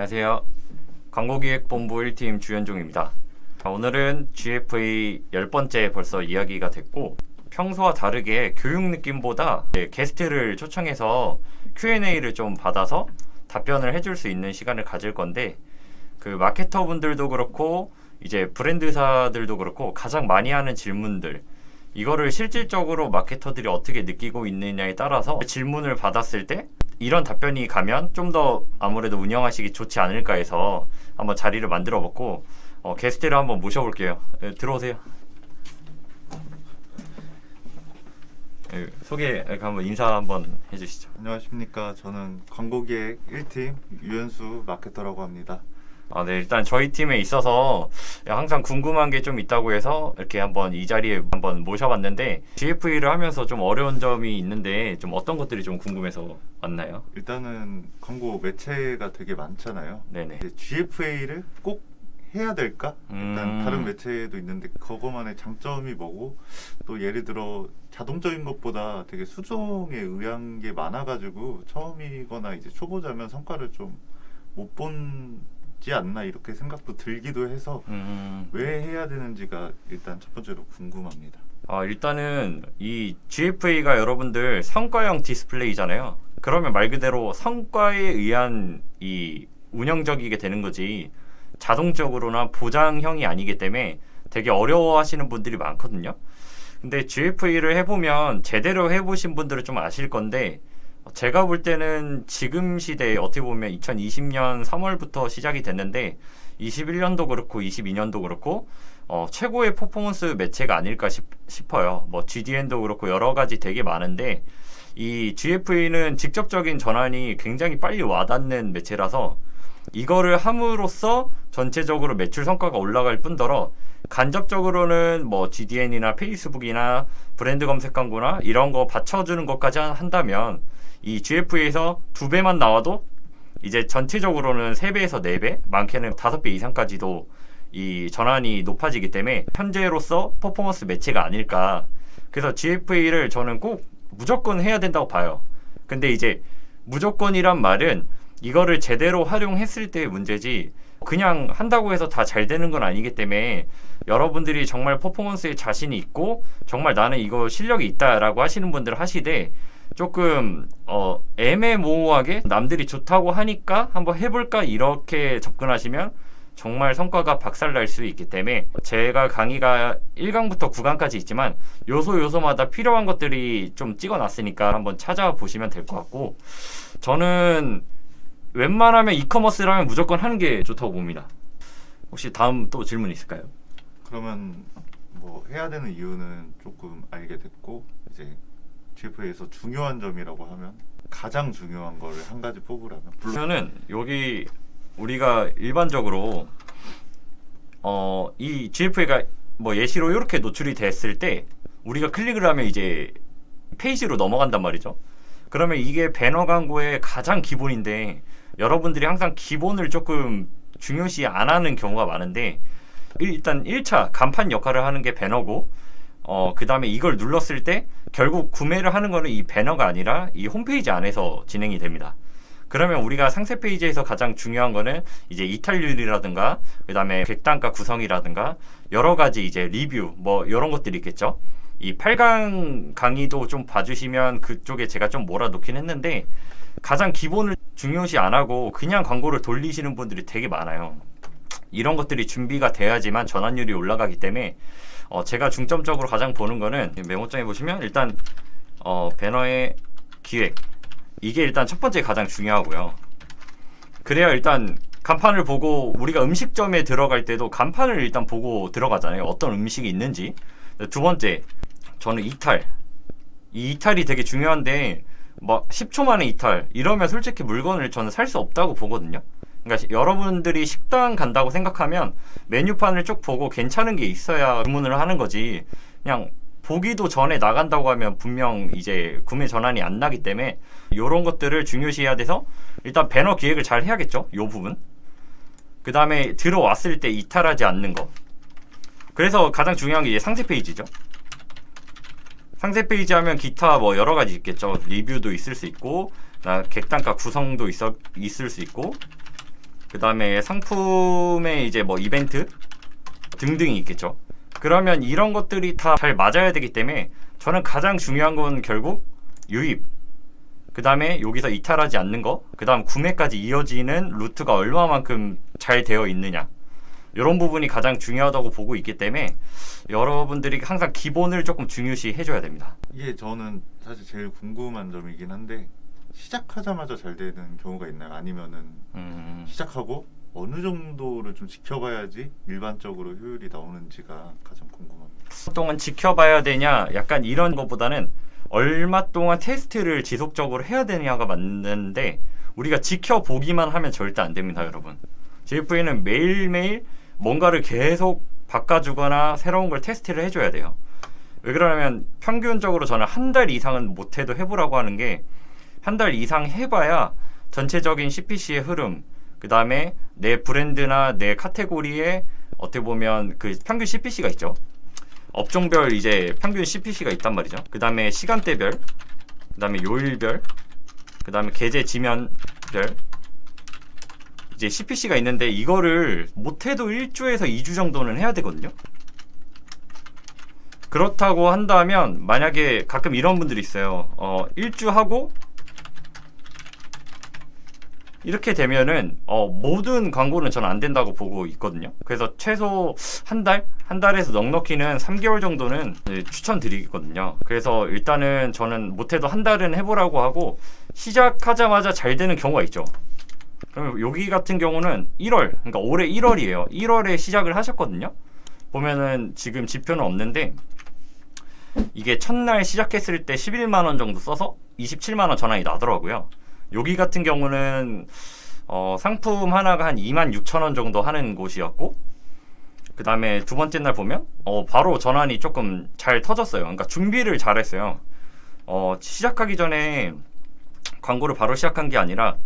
안녕하세요. 광고기획본부 1팀 주현종입니다. 오늘은 GFA 10번째 벌써 이야기가 됐고, 평소와 다르게 교육 느낌보다 게스트를 초청해서 Q&A를 좀 받아서 답변을 해줄 수 있는 시간을 가질 건데, 그 마케터 분들도 그렇고 이제 브랜드사들도 그렇고 가장 많이 하는 질문들, 이거를 실질적으로 마케터들이 어떻게 느끼고 있느냐에 따라서 질문을 받았을 때 이런 답변이 가면 좀 더 아무래도 운영하시기 좋지 않을까 해서 한번 자리를 만들어 봤고, 게스트를 한번 모셔볼게요. 들어오세요. 소개 한번 인사 한번 해주시죠. 안녕하십니까. 저는 광고기획 1팀 유현수 마케터라고 합니다. 네, 일단 저희 팀에 있어서 항상 궁금한 게 좀 있다고 해서 이렇게 한번 이 자리에 한번 모셔봤는데, GFA를 하면서 좀 어려운 점이 있는데 좀 어떤 것들이 좀 궁금해서 왔나요? 일단은 광고 매체가 되게 많잖아요. 네네. GFA를 꼭 해야 될까? 일단 다른 음. 매체도 있는데 그거만의 장점이 뭐고, 또 예를 들어 자동적인 것보다 되게 수정에 의한 게 많아가지고 처음이거나 이제 초보자면 성과를 좀 못 본지 않나 이렇게 생각도 들기도 해서 왜 해야 되는지가 일단 첫 번째로 궁금합니다. 일단은 이 GFA가 여러분들 성과형 디스플레이잖아요. 그러면 말 그대로 성과에 의한 이 운영적이게 되는 거지, 자동적으로나 보장형이 아니기 때문에 되게 어려워하시는 분들이 많거든요. 근데 GFA를 해보면 제대로 해보신 분들은 좀 아실 건데, 제가 볼 때는 지금 시대에 어떻게 보면 2020년 3월부터 시작이 됐는데 21년도 그렇고 22년도 그렇고 최고의 퍼포먼스 매체가 아닐까 싶어요. 뭐 GDN도 그렇고 여러 가지 되게 많은데, 이 GFA는 직접적인 전환이 굉장히 빨리 와닿는 매체라서 이거를 함으로써 전체적으로 매출 성과가 올라갈 뿐더러, 간접적으로는 뭐 GDN이나 페이스북이나 브랜드 검색 광고나 이런 거 받쳐주는 것까지 한다면 이 GFA에서 2배만 나와도 이제 전체적으로는 3배에서 4배, 많게는 5배 이상까지도 이 전환이 높아지기 때문에 현재로서 퍼포먼스 매체가 아닐까. 그래서 GFA를 저는 꼭 무조건 해야 된다고 봐요. 근데 이제 무조건이란 말은 이거를 제대로 활용했을 때의 문제지, 그냥 한다고 해서 다 잘 되는 건 아니기 때문에 여러분들이 정말 퍼포먼스에 자신이 있고 정말 나는 이거 실력이 있다라고 하시는 분들 하시되, 조금 애매모호하게 남들이 좋다고 하니까 한번 해볼까 이렇게 접근하시면 정말 성과가 박살날 수 있기 때문에, 제가 강의가 1강부터 9강까지 있지만 요소마다 필요한 것들이 좀 찍어놨으니까 한번 찾아보시면 될 것 같고, 저는 웬만하면 이커머스라면 무조건 하는 게 좋다고 봅니다. 혹시 다음 또 질문 있을까요? 그러면 뭐 해야 되는 이유는 조금 알게 됐고, 이제 GFA에서 중요한 점이라고 하면 가장 중요한 거를 한 가지 뽑으라면, 그러면은 여기 우리가 일반적으로 이 GFA가 뭐 예시로 이렇게 노출이 됐을 때 우리가 클릭을 하면 이제 페이지로 넘어간단 말이죠. 그러면 이게 배너 광고의 가장 기본인데, 여러분들이 항상 기본을 조금 중요시 안 하는 경우가 많은데, 일단 1차 간판 역할을 하는 게 배너고, 그 다음에 이걸 눌렀을 때 결국 구매를 하는 거는 이 배너가 아니라 이 홈페이지 안에서 진행이 됩니다. 그러면 우리가 상세 페이지에서 가장 중요한 거는 이제 이탈률이라든가, 그 다음에 객단가 구성이라든가 여러 가지 이제 리뷰 뭐 이런 것들이 있겠죠. 이 8강 강의도 좀 봐주시면 그쪽에 제가 좀 몰아놓긴 했는데, 가장 기본을 중요시 안 하고 그냥 광고를 돌리시는 분들이 되게 많아요. 이런 것들이 준비가 돼야지만 전환율이 올라가기 때문에 제가 중점적으로 가장 보는 거는, 메모장에 보시면 일단 배너의 기획, 이게 일단 첫 번째 가장 중요하고요. 그래야 일단 간판을 보고, 우리가 음식점에 들어갈 때도 간판을 일단 보고 들어가잖아요. 어떤 음식이 있는지. 두 번째, 저는 이탈. 이 이탈이 되게 중요한데, 막 10초 만에 이탈 이러면 솔직히 물건을 저는 살 수 없다고 보거든요. 그러니까 여러분들이 식당 간다고 생각하면 메뉴판을 쭉 보고 괜찮은 게 있어야 주문을 하는 거지, 그냥 보기도 전에 나간다고 하면 분명 이제 구매 전환이 안 나기 때문에 이런 것들을 중요시해야 돼서, 일단 배너 기획을 잘 해야겠죠, 요 부분. 그 다음에 들어왔을 때 이탈하지 않는 거. 그래서 가장 중요한 게 이제 상세 페이지죠. 상세 페이지 하면 기타 뭐 여러 가지 있겠죠. 리뷰도 있을 수 있고, 객단가 구성도 있을 수 있고, 그 다음에 상품의 이제 뭐 이벤트 등등이 있겠죠. 그러면 이런 것들이 다 잘 맞아야 되기 때문에 저는 가장 중요한 건 결국 유입, 그 다음에 여기서 이탈하지 않는 거, 그 다음 구매까지 이어지는 루트가 얼마만큼 잘 되어 있느냐, 이런 부분이 가장 중요하다고 보고 있기 때문에 여러분들이 항상 기본을 조금 중요시 해줘야 됩니다. 이게 저는 사실 제일 궁금한 점이긴 한데 시작하자마자 잘 되는 경우가 있나요? 아니면은 시작하고 어느 정도를 좀 지켜봐야지 일반적으로 효율이 나오는지가 가장 궁금합니다. 동안 지켜봐야 되냐, 약간 이런 것보다는 얼마 동안 테스트를 지속적으로 해야 되냐가 맞는데, 우리가 지켜보기만 하면 절대 안 됩니다, 여러분. JFA는 매일매일 뭔가를 계속 바꿔주거나 새로운 걸 테스트를 해줘야 돼요. 왜 그러냐면 평균적으로 저는 한 달 이상은 못해도 해보라고 하는 게, 한 달 이상 해봐야 전체적인 CPC의 흐름, 그 다음에 내 브랜드나 내 카테고리에 어떻게 보면 그 평균 CPC가 있죠. 업종별 이제 평균 CPC가 있단 말이죠. 그 다음에 시간대별, 그 다음에 요일별, 그 다음에 계제 지면별 이제 CPC가 있는데, 이거를 못해도 1주에서 2주 정도는 해야 되거든요. 그렇다고 한다면 만약에 가끔 이런 분들이 있어요. 1주 하고 이렇게 되면은 모든 광고는 저는 안 된다고 보고 있거든요. 그래서 최소 한 달에서 넉넉히는 3개월 정도는 추천드리거든요. 그래서 일단은 저는 못해도 한 달은 해보라고 하고, 시작하자마자 잘 되는 경우가 있죠. 그러면 여기 같은 경우는 1월, 그러니까 올해 1월이에요. 1월에 시작을 하셨거든요. 보면은 지금 지표는 없는데, 이게 첫날 시작했을 때 11만 원 정도 써서 27만 원 전환이 나더라고요. 여기 같은 경우는 상품 하나가 한 26,000원 정도 하는 곳이었고, 그 다음에 두 번째 날 보면 바로 전환이 조금 잘 터졌어요. 그러니까 준비를 잘 했어요. 시작하기 전에 광고를 바로 시작한 게 아니라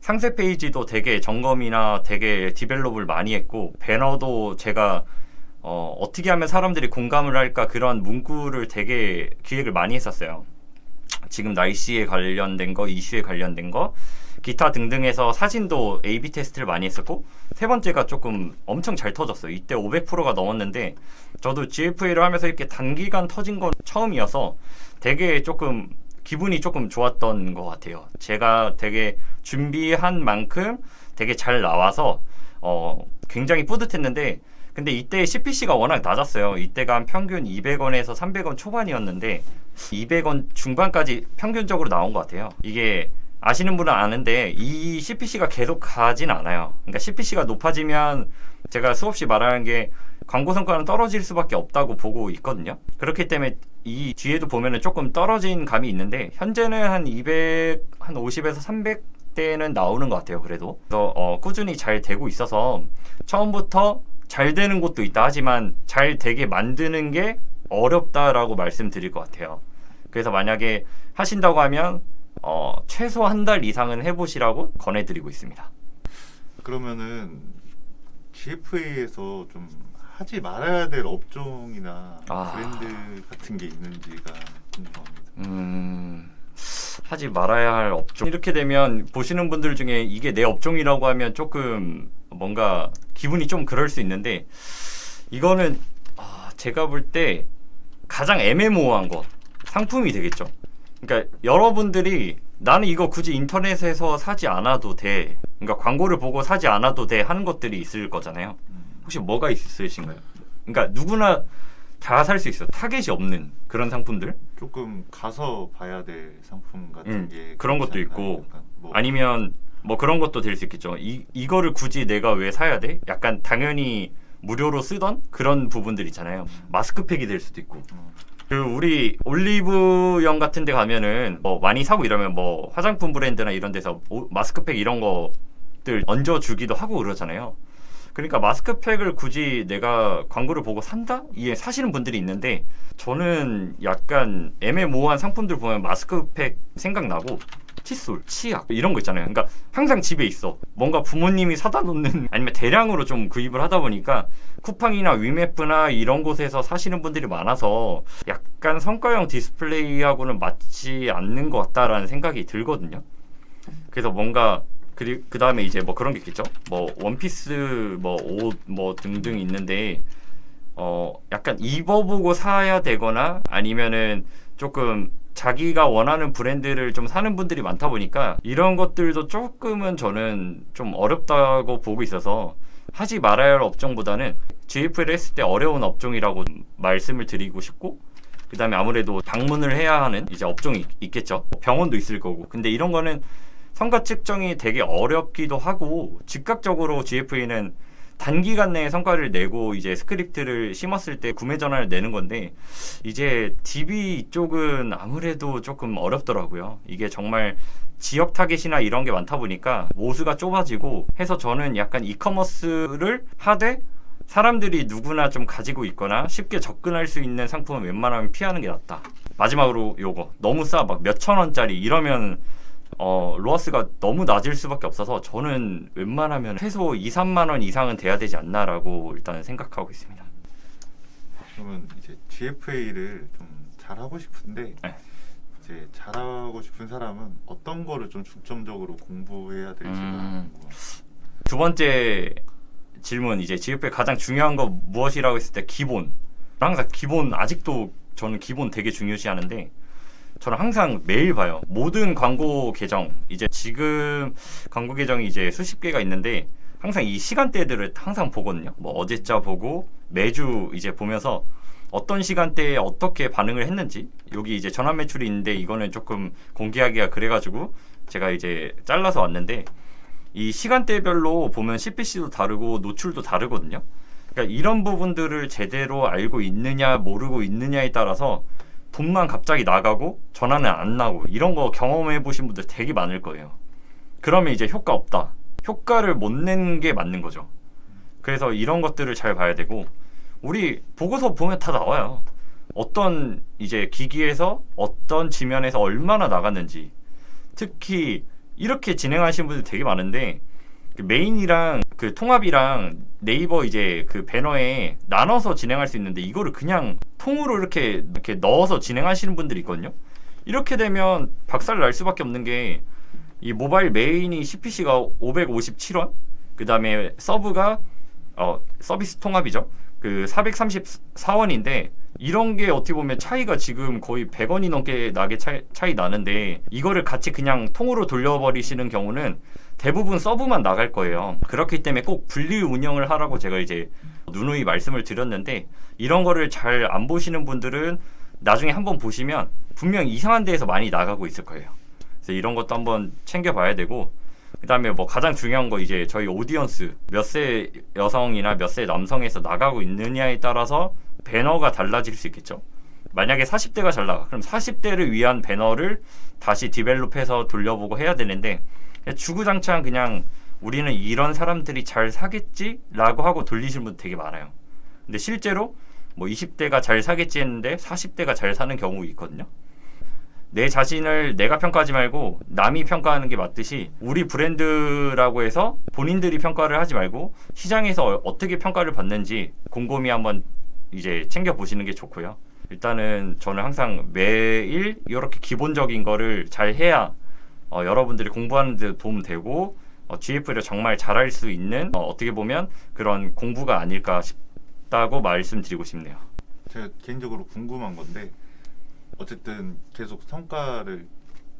상세 페이지도 되게 점검이나 되게 디벨롭을 많이 했고, 배너도 제가 어떻게 하면 사람들이 공감을 할까, 그런 문구를 되게 기획을 많이 했었어요. 지금 날씨에 관련된 거, 이슈에 관련된 거, 기타 등등해서 사진도 A/B 테스트를 많이 했었고, 세 번째가 조금 엄청 잘 터졌어요. 이때 500%가 넘었는데, 저도 GFA를 하면서 이렇게 단기간 터진 건 처음이어서 되게 조금 기분이 조금 좋았던 것 같아요. 제가 되게 준비한 만큼 되게 잘 나와서 굉장히 뿌듯했는데, 근데 이때 CPC가 워낙 낮았어요. 이때가 한 평균 200원에서 300원 초반이었는데 200원 중반까지 평균적으로 나온 것 같아요. 이게 아시는 분은 아는데 이 CPC가 계속 가진 않아요. 그러니까 CPC가 높아지면 제가 수없이 말하는 게 광고 성과는 떨어질 수밖에 없다고 보고 있거든요. 그렇기 때문에 이 뒤에도 보면은 조금 떨어진 감이 있는데, 현재는 한 200, 한 50에서 300대는 나오는 것 같아요. 그래도 그래서 꾸준히 잘 되고 있어서 처음부터 잘 되는 곳도 있다 하지만 잘 되게 만드는 게 어렵다라고 말씀드릴 것 같아요. 그래서 만약에 하신다고 하면 최소 한 달 이상은 해보시라고 권해드리고 있습니다. 그러면은 GFA에서 좀 하지 말아야 될 업종이나 브랜드 같은 게 있는지가 궁금합니다. 하지 말아야 할 업종, 이렇게 되면 보시는 분들 중에 이게 내 업종이라고 하면 조금 뭔가 기분이 좀 그럴 수 있는데, 이거는 제가 볼 때 가장 애매모호한 거, 상품이 되겠죠. 그러니까 여러분들이 나는 이거 굳이 인터넷에서 사지 않아도 돼, 그러니까 광고를 보고 사지 않아도 돼 하는 것들이 있을 거잖아요. 혹시 뭐가 있으신가요? 그러니까 누구나 다 살 수 있어. 타겟이 없는 그런 상품들. 조금 가서 봐야 될 상품 같은 게 그런 것도 있고, 뭐 아니면 뭐 그런 것도 될 수 있겠죠. 이거를 굳이 내가 왜 사야 돼? 약간 당연히 무료로 쓰던 그런 부분들 있잖아요. 마스크팩이 될 수도 있고. 그 우리 올리브영 같은 데 가면은 뭐 많이 사고 이러면 뭐 화장품 브랜드나 이런 데서 마스크팩 이런 것들 얹어주기도 하고 그러잖아요. 그러니까 마스크팩을 굳이 내가 광고를 보고 산다? 이게 사시는 분들이 있는데, 저는 약간 애매모호한 상품들 보면 마스크팩 생각나고, 칫솔, 치약 이런 거 있잖아요. 그러니까 항상 집에 있어. 뭔가 부모님이 사다 놓는, 아니면 대량으로 좀 구입을 하다 보니까 쿠팡이나 위메프나 이런 곳에서 사시는 분들이 많아서 약간 성과형 디스플레이하고는 맞지 않는 것 같다라는 생각이 들거든요. 그래서 뭔가 그리고 그 다음에 이제 뭐 그런 게 있겠죠. 뭐 원피스, 뭐 옷, 뭐 등등 있는데 약간 입어보고 사야 되거나 아니면은 조금 자기가 원하는 브랜드를 좀 사는 분들이 많다 보니까 이런 것들도 조금은 저는 좀 어렵다고 보고 있어서 하지 말아야 할 업종보다는 GF를 했을 때 어려운 업종이라고 말씀을 드리고 싶고, 그 다음에 아무래도 방문을 해야 하는 이제 업종이 있겠죠. 병원도 있을 거고. 근데 이런 거는 성과 측정이 되게 어렵기도 하고, 즉각적으로 GFA는 단기간 내에 성과를 내고 이제 스크립트를 심었을 때 구매 전환을 내는 건데, 이제 DB 이쪽은 아무래도 조금 어렵더라고요. 이게 정말 지역 타겟이나 이런 게 많다 보니까 모수가 좁아지고 해서 저는 약간 이커머스를 하되 사람들이 누구나 좀 가지고 있거나 쉽게 접근할 수 있는 상품은 웬만하면 피하는 게 낫다. 마지막으로 요거 너무 싸, 막 몇천 원짜리 이러면 로아스가 너무 낮을 수밖에 없어서 저는 웬만하면 최소 2, 3만 원 이상은 돼야 되지 않나라고 일단 생각하고 있습니다. 그러면 이제 GFA를 좀 잘하고 싶은데 네. 이제 잘하고 싶은 사람은 어떤 거를 좀 중점적으로 공부해야 될지가 궁금합니다. 두 번째 질문, 이제 GFA 가장 중요한 거 무엇이라고 했을 때 기본. 항상 기본, 아직도 저는 기본 되게 중요시하는데 저는 항상 매일 봐요. 모든 광고 계정, 이제 지금 광고 계정이 이제 수십 개가 있는데 항상 이 시간대들을 항상 보거든요. 뭐 어제자 보고 매주 이제 보면서 어떤 시간대에 어떻게 반응을 했는지, 여기 이제 전환 매출이 있는데 이거는 조금 공개하기가 그래가지고 제가 이제 잘라서 왔는데, 이 시간대별로 보면 CPC도 다르고 노출도 다르거든요. 그러니까 이런 부분들을 제대로 알고 있느냐 모르고 있느냐에 따라서 돈만 갑자기 나가고 전화는 안 나고 이런 거 경험해 보신 분들 되게 많을 거예요. 그러면 이제 효과 없다. 효과를 못 낸 게 맞는 거죠. 그래서 이런 것들을 잘 봐야 되고, 우리 보고서 보면 다 나와요. 어떤 이제 기기에서 어떤 지면에서 얼마나 나갔는지. 특히 이렇게 진행하시는 분들 되게 많은데 그 메인이랑 그 통합이랑 네이버 이제 그 배너에 나눠서 진행할 수 있는데 이거를 그냥 통으로 이렇게 넣어서 진행하시는 분들이 있거든요. 이렇게 되면 박살 날 수밖에 없는 게, 이 모바일 메인이 CPC가 557원, 그 다음에 서브가 서비스 통합이죠. 그 434원인데 이런 게 어떻게 보면 차이가 지금 거의 100원이 넘게 나게 차이 나는데, 이거를 같이 그냥 통으로 돌려버리시는 경우는 대부분 서브만 나갈 거예요. 그렇기 때문에 꼭 분리 운영을 하라고 제가 이제 누누이 말씀을 드렸는데, 이런 거를 잘 안 보시는 분들은 나중에 한번 보시면 분명 이상한 데에서 많이 나가고 있을 거예요. 그래서 이런 것도 한번 챙겨봐야 되고, 그 다음에 뭐 가장 중요한 거, 이제 저희 오디언스 몇 세 여성이나 몇 세 남성에서 나가고 있느냐에 따라서 배너가 달라질 수 있겠죠. 만약에 40대가 잘 나가, 그럼 40대를 위한 배너를 다시 디벨롭해서 돌려보고 해야 되는데, 주구장창 그냥 우리는 이런 사람들이 잘 사겠지 라고 하고 돌리시는 분 되게 많아요. 근데 실제로 뭐 20대가 잘 사겠지 했는데 40대가 잘 사는 경우 있거든요. 내 자신을 내가 평가하지 말고 남이 평가하는 게 맞듯이, 우리 브랜드라고 해서 본인들이 평가를 하지 말고 시장에서 어떻게 평가를 받는지 곰곰이 한번 이제 챙겨보시는 게 좋고요. 일단은 저는 항상 매일 이렇게 기본적인 거를 잘 해야 여러분들이 공부하는 데 도움 되고 GF를 정말 잘할 수 있는 어떻게 보면 그런 공부가 아닐까 싶다고 말씀드리고 싶네요. 제가 개인적으로 궁금한 건데, 어쨌든 계속 성과를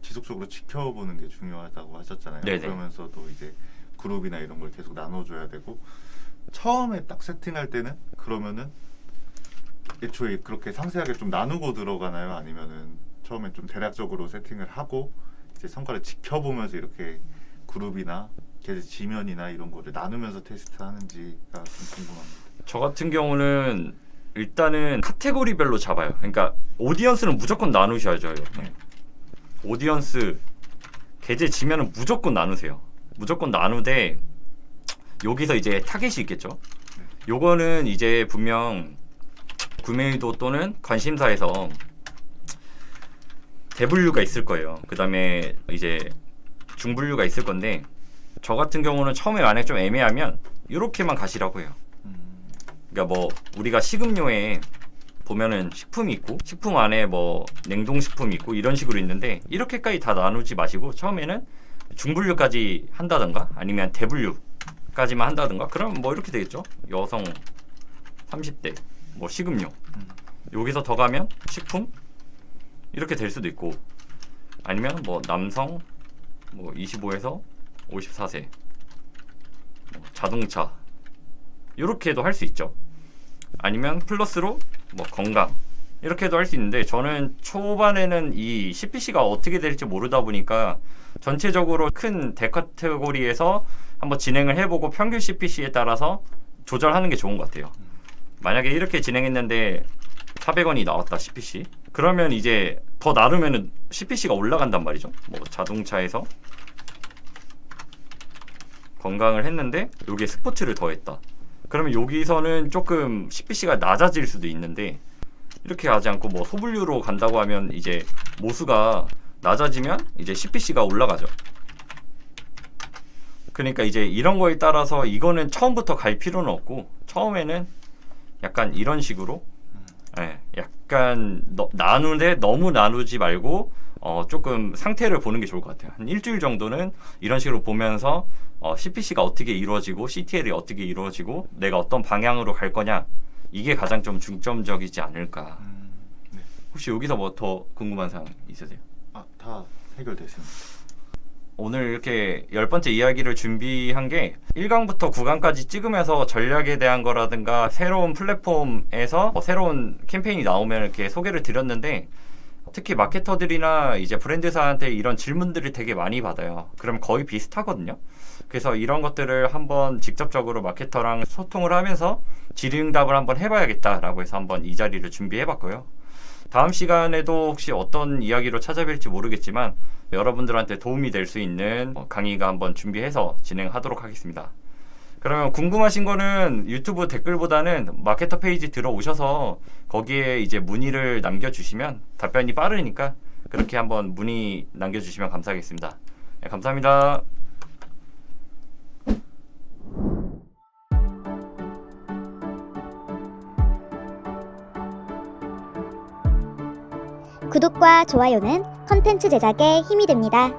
지속적으로 지켜보는 게 중요하다고 하셨잖아요. 네네. 그러면서도 이제 그룹이나 이런 걸 계속 나눠줘야 되고, 처음에 딱 세팅할 때는 그러면은 애초에 그렇게 상세하게 좀 나누고 들어가나요? 아니면은 처음엔 좀 대략적으로 세팅을 하고 이제 성과를 지켜보면서 이렇게 그룹이나 계속 지면이나 이런 거를 나누면서 테스트하는지가 좀 궁금합니다. 저 같은 경우는 일단은 카테고리별로 잡아요. 그러니까 오디언스는 무조건 나누셔야죠. 이렇게. 오디언스 계제 지면은 무조건 나누세요. 무조건 나누되 여기서 이제 타겟이 있겠죠. 요거는 이제 분명 구매의도 또는 관심사에서 대분류가 있을 거예요. 그 다음에 이제 중분류가 있을 건데, 저 같은 경우는 처음에 만약 좀 애매하면 이렇게만 가시라고 해요. 그러니까 뭐 우리가 식음료에 보면은 식품이 있고 식품 안에 뭐 냉동식품이 있고 이런 식으로 있는데, 이렇게까지 다 나누지 마시고 처음에는 중분류까지 한다든가 아니면 대분류까지만 한다든가 그럼 뭐 이렇게 되겠죠. 여성 30대 뭐 식음료 여기서 더 가면 식품 이렇게 될 수도 있고 아니면 뭐 남성 뭐 25에서 54세 뭐 자동차 이렇게도 할 수 있죠. 아니면 플러스로 뭐 건강 이렇게도 할 수 있는데 저는 초반에는 이 CPC가 어떻게 될지 모르다 보니까 전체적으로 큰 대카테고리에서 한번 진행을 해보고 평균 CPC에 따라서 조절하는 게 좋은 것 같아요. 만약에 이렇게 진행했는데 400원이 나왔다 CPC 그러면 이제 더 나누면은 CPC가 올라간단 말이죠. 뭐 자동차에서 건강을 했는데 여기에 스포츠를 더했다. 그러면 여기서는 조금 CPC가 낮아질 수도 있는데 이렇게 하지 않고 뭐 소분류로 간다고 하면 이제 모수가 낮아지면 이제 CPC가 올라가죠. 그러니까 이제 이런 거에 따라서 이거는 처음부터 갈 필요는 없고 처음에는 약간 이런 식으로 약간 나누는데 너무 나누지 말고 조금 상태를 보는 게 좋을 것 같아요. 한 일주일 정도는 이런 식으로 보면서 CPC가 어떻게 이루어지고 CTL이 어떻게 이루어지고 내가 어떤 방향으로 갈 거냐 이게 가장 좀 중점적이지 않을까. 네. 혹시 여기서 뭐 더 궁금한 사항 있으세요? 다 해결됐습니다. 오늘 이렇게 10번째 이야기를 준비한 게 1강부터 9강까지 찍으면서 전략에 대한 거라든가 새로운 플랫폼에서 새로운 캠페인이 나오면 이렇게 소개를 드렸는데 특히 마케터들이나 이제 브랜드사한테 이런 질문들을 되게 많이 받아요. 그럼 거의 비슷하거든요. 그래서 이런 것들을 한번 직접적으로 마케터랑 소통을 하면서 질의응답을 한번 해봐야겠다라고 해서 한번 이 자리를 준비해봤고요. 다음 시간에도 혹시 어떤 이야기로 찾아뵐지 모르겠지만 여러분들한테 도움이 될 수 있는 강의가 한번 준비해서 진행하도록 하겠습니다. 그러면 궁금하신 거는 유튜브 댓글보다는 마케터 페이지 들어오셔서 거기에 이제 문의를 남겨주시면 답변이 빠르니까 그렇게 한번 문의 남겨주시면 감사하겠습니다. 네, 감사합니다. 구독과 좋아요는 컨텐츠 제작에 힘이 됩니다.